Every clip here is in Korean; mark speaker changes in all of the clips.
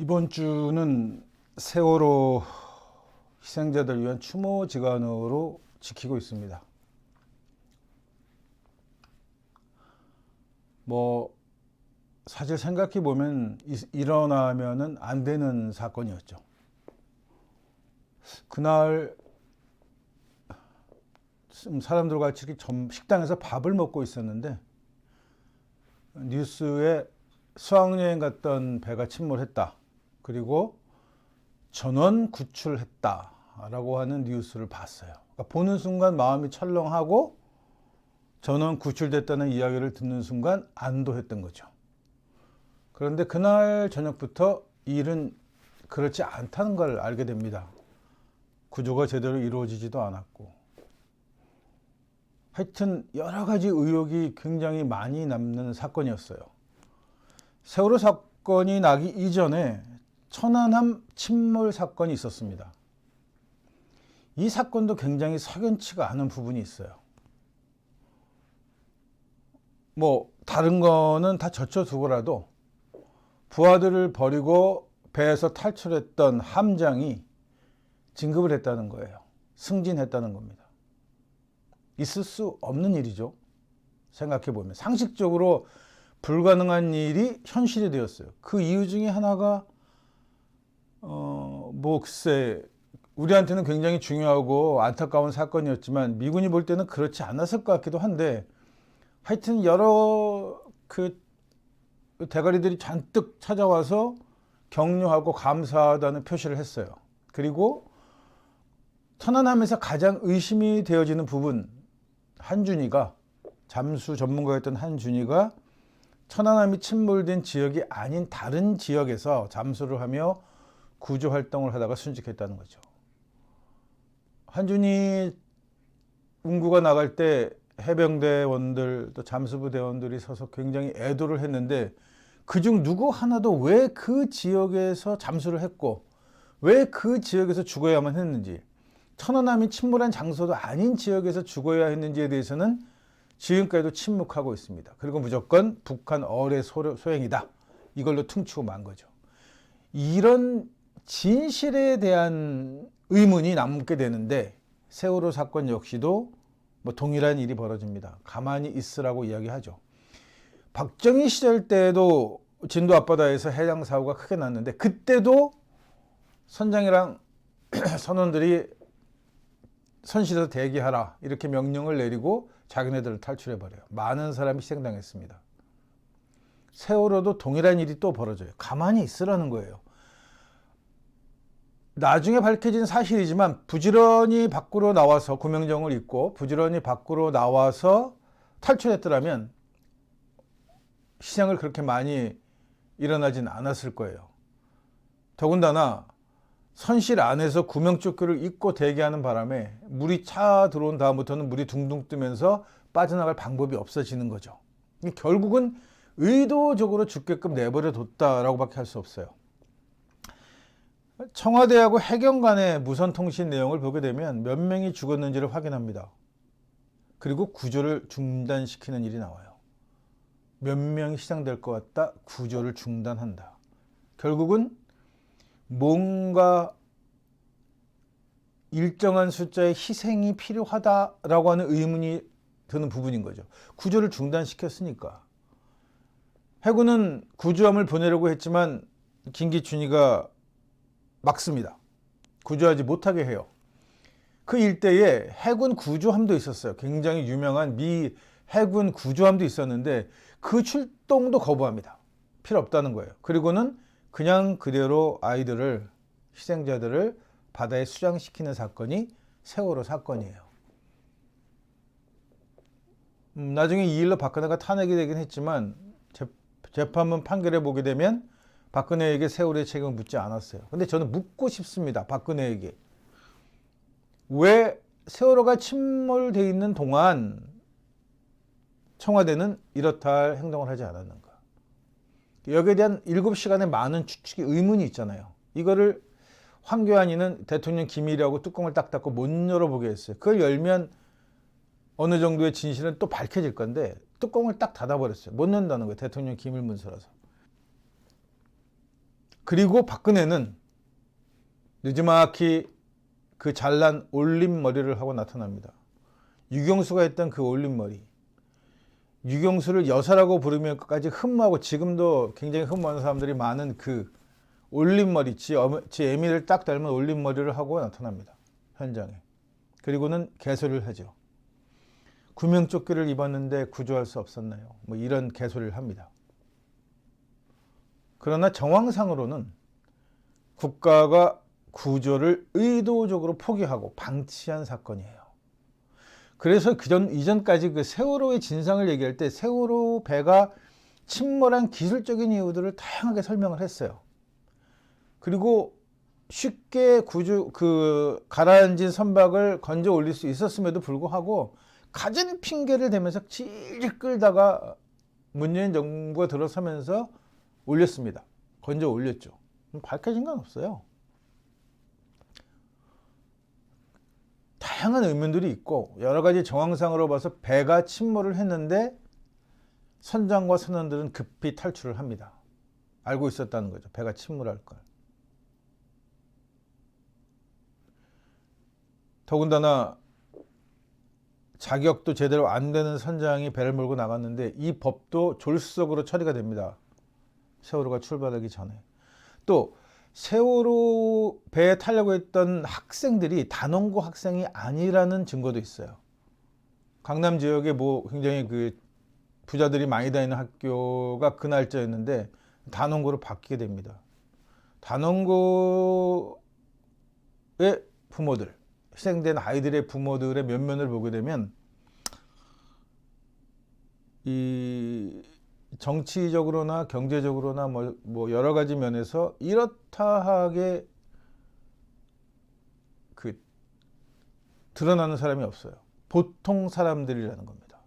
Speaker 1: 이번 주는 세월호 희생자들 위한 추모지간으로 지키고 있습니다. 사실 생각해 보면 일어나면은 안 되는 사건이었죠. 그날 사람들과 같이 식당에서 밥을 먹고 있었는데 뉴스에 수학여행 갔던 배가 침몰했다. 그리고 전원 구출했다라고 하는 뉴스를 봤어요. 그러니까 보는 순간 마음이 철렁하고 전원 구출됐다는 이야기를 듣는 순간 안도했던 거죠. 그런데 그날 저녁부터 일은 그렇지 않다는 걸 알게 됩니다. 구조가 제대로 이루어지지도 않았고. 하여튼 여러 가지 의혹이 굉장히 많이 남는 사건이었어요. 세월호 사건이 나기 이전에 천안함 침몰 사건이 있었습니다. 이 사건도 굉장히 석연치가 않은 부분이 있어요. 다른 거는 다 젖혀두고라도 부하들을 버리고 배에서 탈출했던 함장이 진급을 했다는 거예요. 승진했다는 겁니다. 있을 수 없는 일이죠. 생각해보면 상식적으로 불가능한 일이 현실이 되었어요. 그 이유 중에 하나가 글쎄 우리한테는 굉장히 중요하고 안타까운 사건이었지만 미군이 볼 때는 그렇지 않았을 것 같기도 한데, 하여튼 여러 대가리들이 잔뜩 찾아와서 격려하고 감사하다는 표시를 했어요. 그리고 천안함에서 가장 의심이 되어지는 부분, 한준희가, 잠수 전문가였던 한준희가 천안함이 침몰된 지역이 아닌 다른 지역에서 잠수를 하며 구조 활동을 하다가 순직했다는 거죠. 한준희 운구가 나갈 때 해병대원들 또 잠수부 대원들이 서서 굉장히 애도를 했는데, 그중 누구 하나도 왜 그 지역에서 잠수를 했고 왜 그 지역에서 죽어야만 했는지, 천안함이 침몰한 장소도 아닌 지역에서 죽어야 했는지에 대해서는 지금까지도 침묵하고 있습니다. 그리고 무조건 북한 어뢰 소행이다, 이걸로 퉁치고 만 거죠. 이런 진실에 대한 의문이 남게 되는데, 세월호 사건 역시도 동일한 일이 벌어집니다. 가만히 있으라고 이야기하죠. 박정희 시절 때도 진도 앞바다에서 해양 사고가 크게 났는데, 그때도 선장이랑 선원들이 선실에서 대기하라 이렇게 명령을 내리고 자기네들을 탈출해버려요. 많은 사람이 희생당했습니다. 세월호도 동일한 일이 또 벌어져요. 가만히 있으라는 거예요. 나중에 밝혀진 사실이지만 부지런히 밖으로 나와서 구명정을 입고 부지런히 밖으로 나와서 탈출했더라면 희생을 그렇게 많이 일어나진 않았을 거예요. 더군다나 선실 안에서 구명조끼를 입고 대기하는 바람에 물이 차 들어온 다음부터는 물이 둥둥 뜨면서 빠져나갈 방법이 없어지는 거죠. 결국은 의도적으로 죽게끔 내버려 뒀다라고 밖에 할 수 없어요. 청와대하고 해경 간의 무선 통신 내용을 보게 되면 몇 명이 죽었는지를 확인합니다. 그리고 구조를 중단시키는 일이 나와요. 몇 명이 희생될 것 같다, 구조를 중단한다. 결국은 뭔가 일정한 숫자의 희생이 필요하다라고 하는 의문이 드는 부분인 거죠. 구조를 중단시켰으니까. 해군은 구조함을 보내려고 했지만 김기춘이가 막습니다. 구조하지 못하게 해요. 그 일대에 해군 구조함도 있었어요. 굉장히 유명한 미 해군 구조함도 있었는데 그 출동도 거부합니다. 필요 없다는 거예요. 그리고는 그냥 그대로 아이들을, 희생자들을 바다에 수장시키는 사건이 세월호 사건이에요. 나중에 이 일로 박근혜가 탄핵이 되긴 했지만 재판문 판결해 보게 되면 박근혜에게 세월호의 책임을 묻지 않았어요. 근데 저는 묻고 싶습니다. 박근혜에게. 왜 세월호가 침몰되어 있는 동안 청와대는 이렇다 할 행동을 하지 않았는가? 여기에 대한 7시간의 많은 추측이 의문이 있잖아요. 이거를 황교안이는 대통령 기밀이라고 뚜껑을 딱 닫고 못 열어보게 했어요. 그걸 열면 어느 정도의 진실은 또 밝혀질 건데 뚜껑을 딱 닫아버렸어요. 못 연다는 거예요. 대통령 기밀 문서라서. 그리고 박근혜는 느지막이 그 잘난 올림머리를 하고 나타납니다. 유경수가 했던 그 올림머리. 유경수를 여사라고 부르면까지 흠모하고 지금도 굉장히 흠모하는 사람들이 많은 그 올림머리, 지 애미를 딱 닮은 올림머리를 하고 나타납니다. 현장에. 그리고는 개소리를 하죠. 구명조끼를 입었는데 구조할 수 없었나요? 뭐 이런 개소리를 합니다. 그러나 정황상으로는 국가가 구조를 의도적으로 포기하고 방치한 사건이에요. 그래서 이전까지 그 세월호의 진상을 얘기할 때 세월호 배가 침몰한 기술적인 이유들을 다양하게 설명을 했어요. 그리고 쉽게 가라앉은 선박을 건져 올릴 수 있었음에도 불구하고 가진 핑계를 대면서 질질 끌다가 문재인 정부가 들어서면서 올렸습니다. 건져 올렸죠. 밝혀진 건 없어요. 다양한 의문들이 있고 여러 가지 정황상으로 봐서 배가 침몰을 했는데 선장과 선원들은 급히 탈출을 합니다. 알고 있었다는 거죠. 배가 침몰할 걸. 더군다나 자격도 제대로 안 되는 선장이 배를 몰고 나갔는데 이 법도 졸속으로 처리가 됩니다. 세월호가 출발하기 전에. 또 세월호 배에 타려고 했던 학생들이 단원고 학생이 아니라는 증거도 있어요. 강남 지역에 뭐 굉장히 그 부자들이 많이 다니는 학교가 그 날짜였는데 단원고로 바뀌게 됩니다. 단원고의 부모들, 희생된 아이들의 부모들의 면면을 보게 되면 이 정치적으로나 경제적으로나 뭐 여러 가지 면에서 이렇다하게 그 드러나는 사람이 없어요. 보통 사람들이라는 겁니다.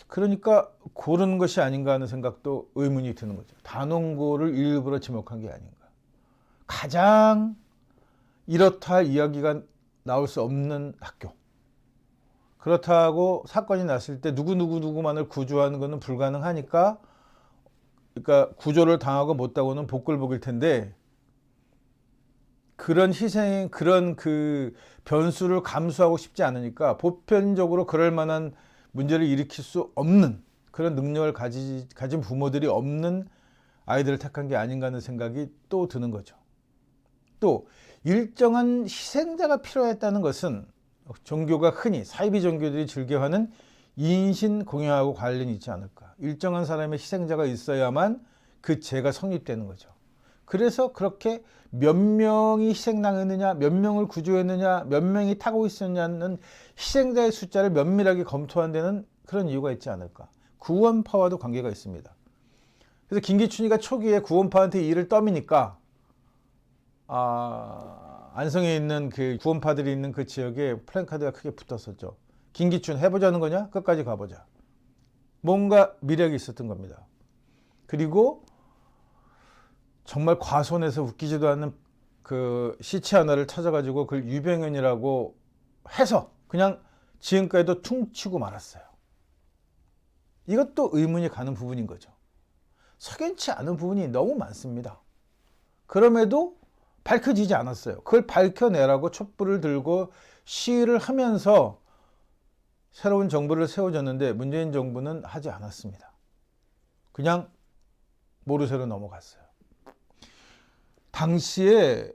Speaker 1: 그러니까 고르는 것이 아닌가 하는 생각도 의문이 드는 거죠. 단원고를 일부러 지목한 게 아닌가. 가장 이렇다 이야기가 나올 수 없는 학교. 그렇다고 사건이 났을 때 누구만을 구조하는 것은 불가능하니까 그러니까 구조를 당하고 못하고는 복글복일 텐데 그런 희생, 그런 그 변수를 감수하고 싶지 않으니까 보편적으로 그럴 만한 문제를 일으킬 수 없는 그런 능력을 가진 부모들이 없는 아이들을 택한 게 아닌가 하는 생각이 또 드는 거죠. 또 일정한 희생자가 필요했다는 것은 종교가 흔히 사이비 종교들이 즐겨하는 인신공양하고 관련이 있지 않을까. 일정한 사람의 희생자가 있어야만 그 죄가 성립되는 거죠. 그래서 그렇게 몇 명이 희생당했느냐, 몇 명을 구조했느냐, 몇 명이 타고 있었냐는 희생자의 숫자를 면밀하게 검토한 데는 그런 이유가 있지 않을까. 구원파와도 관계가 있습니다. 그래서 김기춘이가 초기에 구원파한테 일을 떠미니까 안성에 있는 그 구원파들이 있는 그 지역에 플랜카드가 크게 붙었었죠. 김기춘 해보자는 거냐? 끝까지 가보자. 뭔가 미력이 있었던 겁니다. 그리고 정말 과손해서 웃기지도 않는 그 시체 하나를 찾아가지고 그걸 유병현이라고 해서 그냥 지금까지도 퉁치고 말았어요. 이것도 의문이 가는 부분인 거죠. 석연치 않은 부분이 너무 많습니다. 그럼에도 밝혀지지 않았어요. 그걸 밝혀내라고 촛불을 들고 시위를 하면서 새로운 정부를 세워졌는데 문재인 정부는 하지 않았습니다. 그냥 모르쇠로 넘어갔어요. 당시에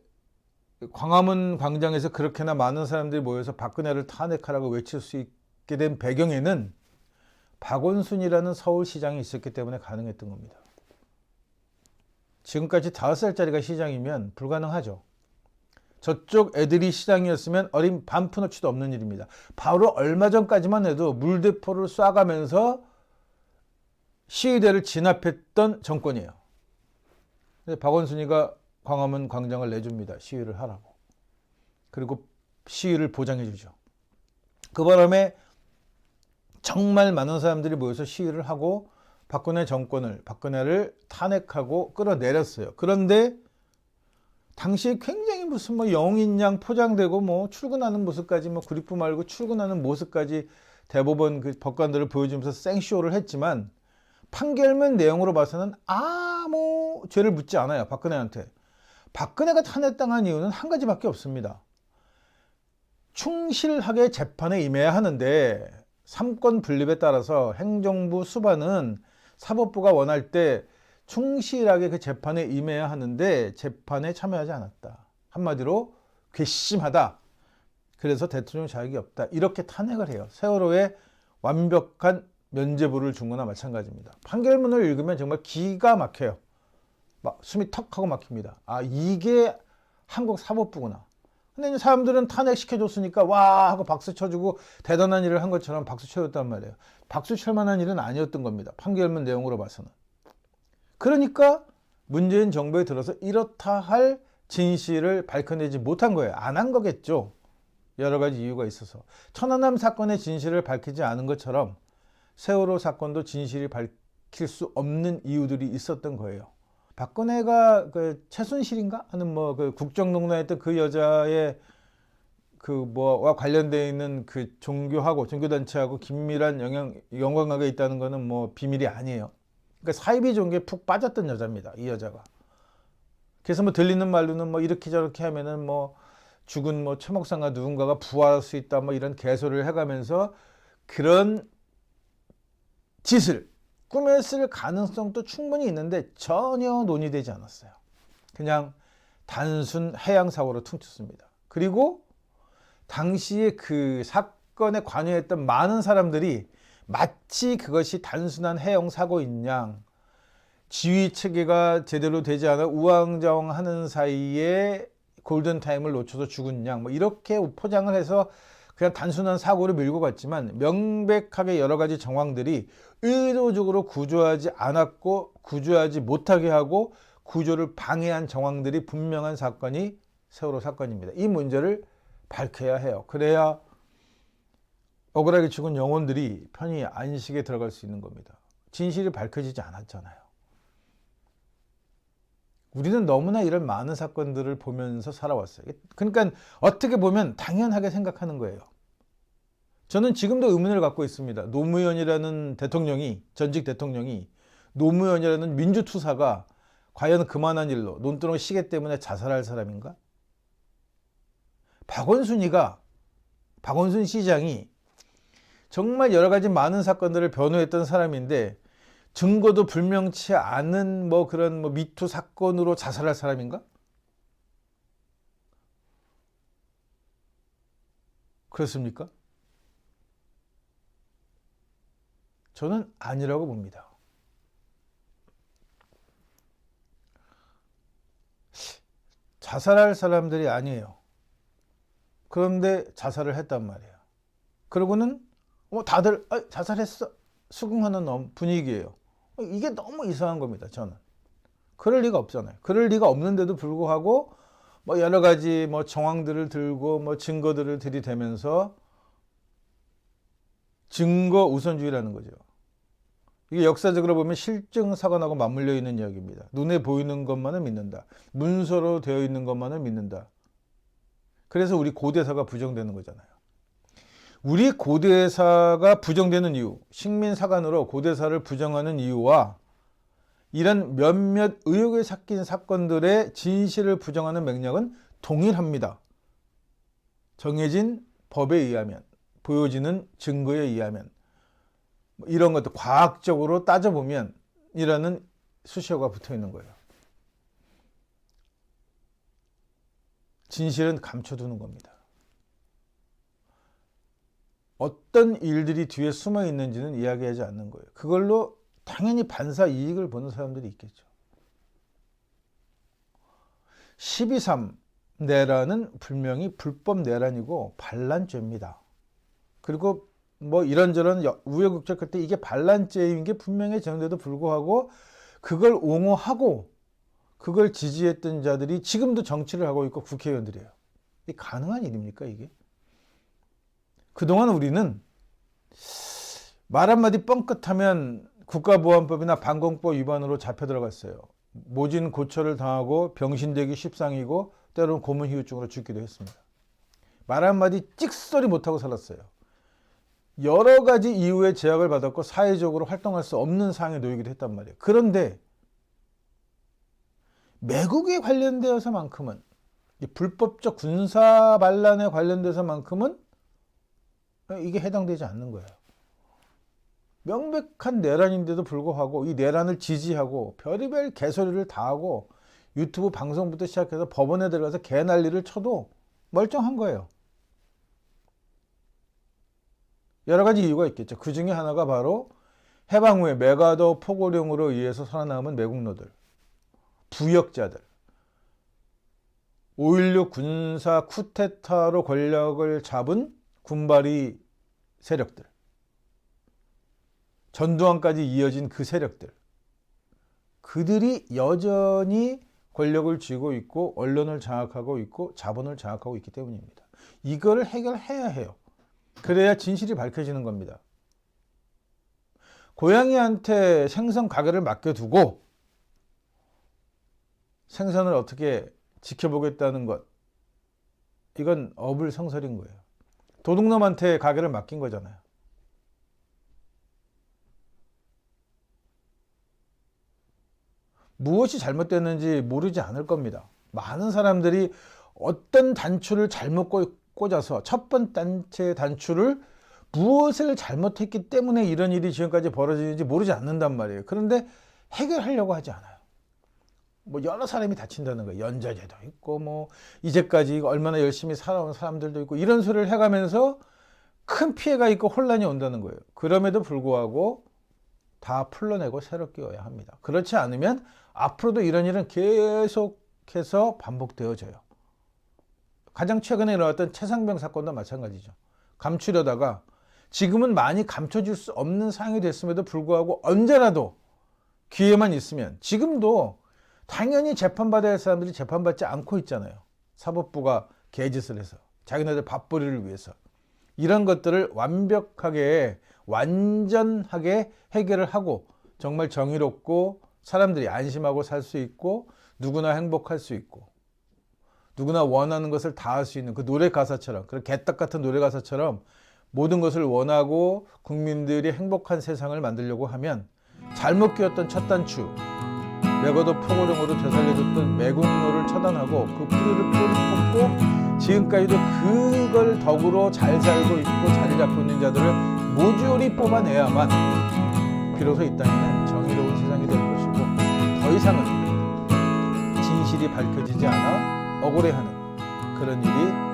Speaker 1: 광화문 광장에서 그렇게나 많은 사람들이 모여서 박근혜를 탄핵하라고 외칠 수 있게 된 배경에는 박원순이라는 서울시장이 있었기 때문에 가능했던 겁니다. 지금까지 5살짜리가 시장이면 불가능하죠. 저쪽 애들이 시장이었으면 어린 반푼어치도 없는 일입니다. 바로 얼마 전까지만 해도 물대포를 쏴가면서 시위대를 진압했던 정권이에요. 박원순이가 광화문 광장을 내줍니다. 시위를 하라고. 그리고 시위를 보장해 주죠. 그 바람에 정말 많은 사람들이 모여서 시위를 하고 박근혜를 탄핵하고 끌어내렸어요. 그런데 당시에 굉장히 무슨 뭐 영인양 포장되고 뭐 출근하는 모습까지 뭐 구리프 말고 출근하는 모습까지 대법원 그 법관들을 보여주면서 생쇼를 했지만 판결문 내용으로 봐서는 아무 죄를 묻지 않아요. 박근혜한테. 박근혜가 탄핵당한 이유는 한 가지밖에 없습니다. 충실하게 재판에 임해야 하는데 삼권 분립에 따라서 행정부 수반은 사법부가 원할 때 충실하게 그 재판에 임해야 하는데 재판에 참여하지 않았다. 한마디로 괘씸하다. 그래서 대통령 자격이 없다. 이렇게 탄핵을 해요. 세월호에 완벽한 면죄부를 준 거나 마찬가지입니다. 판결문을 읽으면 정말 기가 막혀요. 막 숨이 턱 하고 막힙니다. 아, 이게 한국 사법부구나. 근데 사람들은 탄핵시켜줬으니까 와 하고 박수 쳐주고 대단한 일을 한 것처럼 박수 쳐줬단 말이에요. 박수 칠 만한 일은 아니었던 겁니다. 판결문 내용으로 봐서는. 그러니까 문재인 정부에 들어서 이렇다 할 진실을 밝혀내지 못한 거예요. 안 한 거겠죠. 여러 가지 이유가 있어서. 천안함 사건의 진실을 밝히지 않은 것처럼 세월호 사건도 진실이 밝힐 수 없는 이유들이 있었던 거예요. 박근혜가 그 최순실인가 하는 뭐 그 국정농단했던 그 여자의 그 뭐와 관련되어 있는 그 종교하고 종교단체하고 긴밀한 연관관계가 있다는 거는 뭐 비밀이 아니에요. 그러니까 사이비 종교에 푹 빠졌던 여자입니다. 이 여자가. 그래서 뭐 들리는 말로는 뭐 이렇게 저렇게 하면은 뭐 죽은 뭐 최 목사가 누군가가 부활할 수 있다 뭐 이런 개소리를 해가면서 그런 짓을 꾸몄을 가능성도 충분히 있는데 전혀 논의되지 않았어요. 그냥 단순 해양사고로 퉁쳤습니다. 그리고 당시에 그 사건에 관여했던 많은 사람들이 마치 그것이 단순한 해양사고인 양 지휘체계가 제대로 되지 않아 우왕좌왕하는 사이에 골든타임을 놓쳐서 죽은 양 뭐 이렇게 포장을 해서 그냥 단순한 사고를 밀고 갔지만 명백하게 여러 가지 정황들이 의도적으로 구조하지 않았고 구조하지 못하게 하고 구조를 방해한 정황들이 분명한 사건이 세월호 사건입니다. 이 문제를 밝혀야 해요. 그래야 억울하게 죽은 영혼들이 편히 안식에 들어갈 수 있는 겁니다. 진실이 밝혀지지 않았잖아요. 우리는 너무나 이런 많은 사건들을 보면서 살아왔어요. 그러니까 어떻게 보면 당연하게 생각하는 거예요. 저는 지금도 의문을 갖고 있습니다. 노무현이라는 대통령이, 전직 대통령이, 노무현이라는 민주투사가 과연 그만한 일로 논두렁 시계 때문에 자살할 사람인가? 박원순 시장이 정말 여러 가지 많은 사건들을 변호했던 사람인데 증거도 불명치 않은 뭐 그런 뭐 미투 사건으로 자살할 사람인가? 그렇습니까? 저는 아니라고 봅니다. 자살할 사람들이 아니에요. 그런데 자살을 했단 말이에요. 그러고는 다들 자살했어 수긍하는 분위기예요. 이게 너무 이상한 겁니다. 저는 그럴 리가 없잖아요. 그럴 리가 없는데도 불구하고 뭐 여러 가지 뭐 정황들을 들고 뭐 증거들을 들이대면서 증거 우선주의라는 거죠. 이게 역사적으로 보면 실증 사관하고 맞물려 있는 이야기입니다. 눈에 보이는 것만을 믿는다. 문서로 되어 있는 것만을 믿는다. 그래서 우리 고대사가 부정되는 거잖아요. 우리 고대사가 부정되는 이유, 식민사관으로 고대사를 부정하는 이유와 이런 몇몇 의혹에 섞인 사건들의 진실을 부정하는 맥락은 동일합니다. 정해진 법에 의하면, 보여지는 증거에 의하면, 이런 것도 과학적으로 따져보면 이라는 수식어가 붙어 있는 거예요. 진실은 감춰두는 겁니다. 어떤 일들이 뒤에 숨어 있는지는 이야기하지 않는 거예요. 그걸로 당연히 반사 이익을 보는 사람들이 있겠죠. 12.3 내란은 분명히 불법 내란이고 반란죄입니다. 그리고 뭐 이런저런 우여곡절 끝에 이게 반란죄인 게 분명히 정돼도 불구하고 그걸 옹호하고 그걸 지지했던 자들이 지금도 정치를 하고 있고 국회의원들이에요. 이게 가능한 일입니까 이게? 그동안 우리는 말 한마디 뻥끗하면 국가보안법이나 방공법 위반으로 잡혀 들어갔어요. 모진 고초를 당하고 병신되기 십상이고 때로는 고문희우증으로 죽기도 했습니다. 말 한마디 찍소리 못하고 살았어요. 여러 가지 이유의 제약을 받았고 사회적으로 활동할 수 없는 상황에 놓이기도 했단 말이에요. 그런데 매국에 관련되어서만큼은, 불법적 군사 반란에 관련돼서만큼은 이게 해당되지 않는 거예요. 명백한 내란인데도 불구하고 이 내란을 지지하고 별의별 개소리를 다 하고 유튜브 방송부터 시작해서 법원에 들어가서 개난리를 쳐도 멀쩡한 거예요. 여러 가지 이유가 있겠죠. 그 중에 하나가 바로 해방 후에 메가더 포고령으로 의해서 살아남은 매국노들, 부역자들, 5.16 군사 쿠데타로 권력을 잡은 군발이 세력들, 전두환까지 이어진 그 세력들, 그들이 여전히 권력을 쥐고 있고 언론을 장악하고 있고 자본을 장악하고 있기 때문입니다. 이거를 해결해야 해요. 그래야 진실이 밝혀지는 겁니다. 고양이한테 생선 가게를 맡겨두고 생선을 어떻게 지켜보겠다는 것, 이건 어불성설인 거예요. 도둑놈한테 가게를 맡긴 거잖아요. 무엇이 잘못됐는지 모르지 않을 겁니다. 많은 사람들이 어떤 단추를 잘못 꽂아서 첫 번째 단추를 무엇을 잘못했기 때문에 이런 일이 지금까지 벌어지는지 모르지 않는단 말이에요. 그런데 해결하려고 하지 않아요. 뭐 여러 사람이 다친다는 거예요. 연좌제도 있고 뭐 이제까지 얼마나 열심히 살아온 사람들도 있고 이런 소리를 해가면서 큰 피해가 있고 혼란이 온다는 거예요. 그럼에도 불구하고 다 풀러내고 새로 끼워야 합니다. 그렇지 않으면 앞으로도 이런 일은 계속해서 반복되어져요. 가장 최근에 일어났던 최상병 사건도 마찬가지죠. 감추려다가 지금은 많이 감춰질 수 없는 상황이 됐음에도 불구하고 언제라도 기회만 있으면 지금도 당연히 재판받아야 할 사람들이 재판받지 않고 있잖아요. 사법부가 개짓을 해서 자기네들 밥벌이를 위해서. 이런 것들을 완전하게 해결을 하고 정말 정의롭고 사람들이 안심하고 살 수 있고 누구나 행복할 수 있고 누구나 원하는 것을 다 할 수 있는 그 노래 가사처럼, 그런 개떡 같은 노래 가사처럼 모든 것을 원하고 국민들이 행복한 세상을 만들려고 하면 잘못 끼웠던 첫 단추, 메가더 포고령으로 되살려줬던 매국노를 처단하고 그 뿌리를 뽑고 지금까지도 그걸 덕으로 잘 살고 있고 자리 잡고 있는 자들을 모조리 뽑아내야만 비로소 이 땅에는 정의로운 세상이 될 것이고 더 이상은 진실이 밝혀지지 않아 억울해하는 그런 일이